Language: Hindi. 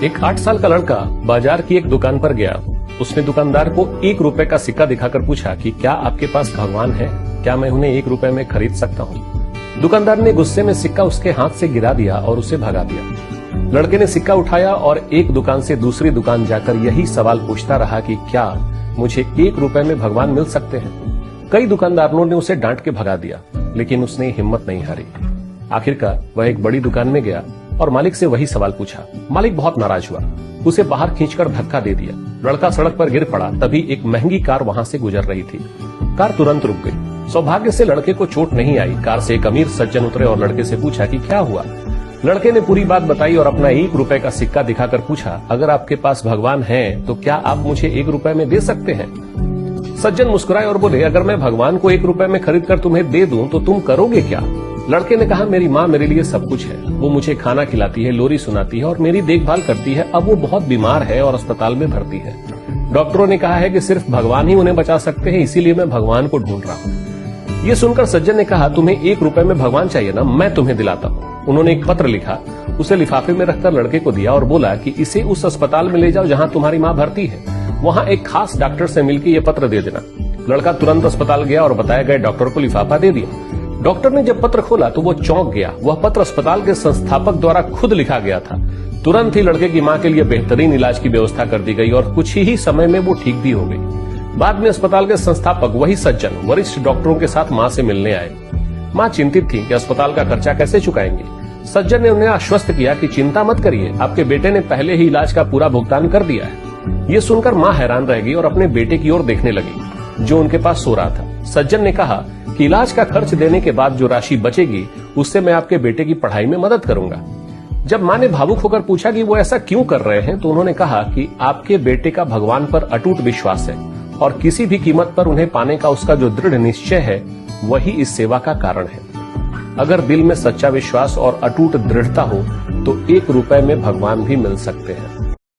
एक 8 साल का लड़का बाजार की एक दुकान पर गया। उसने दुकानदार को 1 रुपए का सिक्का दिखाकर पूछा कि क्या आपके पास भगवान है? क्या मैं उन्हें 1 रुपए में खरीद सकता हूँ? दुकानदार ने गुस्से में सिक्का उसके हाथ से गिरा दिया और उसे भगा दिया। लड़के ने सिक्का उठाया और एक दुकान से दूसरी दुकान जाकर यही सवाल पूछता रहा कि क्या मुझे 1 रुपए में भगवान मिल सकते हैं? कई दुकानदारों ने उसे डांट के भगा दिया, लेकिन उसने हिम्मत नहीं हारी। आखिरकार वह एक बड़ी दुकान में गया और मालिक से वही सवाल पूछा। मालिक बहुत नाराज हुआ, उसे बाहर खींचकर धक्का दे दिया। लड़का सड़क पर गिर पड़ा। तभी एक महंगी कार वहां से गुजर रही थी। कार तुरंत रुक गई। सौभाग्य से लड़के को चोट नहीं आई। कार से एक अमीर सज्जन उतरे और लड़के से पूछा कि क्या हुआ। लड़के ने पूरी बात बताई और अपना 1 रुपए का सिक्का दिखाकर पूछा, अगर आपके पास भगवान है तो क्या आप मुझे 1 रुपए में दे सकते हैं? सज्जन मुस्कुराए और बोले, अगर मैं भगवान को 1 रुपए में खरीद कर तुम्हें दे दूं तो तुम करोगे क्या? लड़के ने कहा, मेरी माँ मेरे लिए सब कुछ है। वो मुझे खाना खिलाती है, लोरी सुनाती है और मेरी देखभाल करती है। अब वो बहुत बीमार है और अस्पताल में भर्ती है। डॉक्टरों ने कहा है कि सिर्फ भगवान ही उन्हें बचा सकते हैं, इसीलिए मैं भगवान को ढूंढ रहा हूँ। ये सुनकर सज्जन ने कहा, तुम्हें 1 रुपए में भगवान चाहिए ना, मैं तुम्हें दिलाता हूँ। उन्होंने एक पत्र लिखा, उसे लिफाफे में रखकर लड़के को दिया और बोला कि इसे उस अस्पताल में ले जाओ जहाँ तुम्हारी माँ भर्ती है। वहाँ एक खास डॉक्टर से मिलकर ये पत्र दे देना। लड़का तुरंत अस्पताल गया और बताए गए डॉक्टर को लिफाफा दे दिया। डॉक्टर ने जब पत्र खोला तो वो चौंक गया। वह पत्र अस्पताल के संस्थापक द्वारा खुद लिखा गया था। तुरंत ही लड़के की मां के लिए बेहतरीन इलाज की व्यवस्था कर दी गई और कुछ ही समय में वो ठीक भी हो गई। बाद में अस्पताल के संस्थापक वही सज्जन वरिष्ठ डॉक्टरों के साथ मां से मिलने आए। मां चिंतित थी कि अस्पताल का खर्चा कैसे चुकाएंगे। सज्जन ने उन्हें आश्वस्त किया कि चिंता मत करिए, आपके बेटे ने पहले ही इलाज का पूरा भुगतान कर दिया है। ये सुनकर मां हैरान रह गई और अपने बेटे की ओर देखने लगी, जो उनके पास सो रहा था। सज्जन ने कहा कि इलाज का खर्च देने के बाद जो राशि बचेगी उससे मैं आपके बेटे की पढ़ाई में मदद करूंगा। जब मां ने भावुक होकर पूछा कि वो ऐसा क्यों कर रहे हैं, तो उन्होंने कहा कि आपके बेटे का भगवान पर अटूट विश्वास है और किसी भी कीमत पर उन्हें पाने का उसका जो दृढ़ निश्चय है वही इस सेवा का कारण है। अगर दिल में सच्चा विश्वास और अटूट दृढ़ता हो तो 1 रुपए में भगवान भी मिल सकते हैं।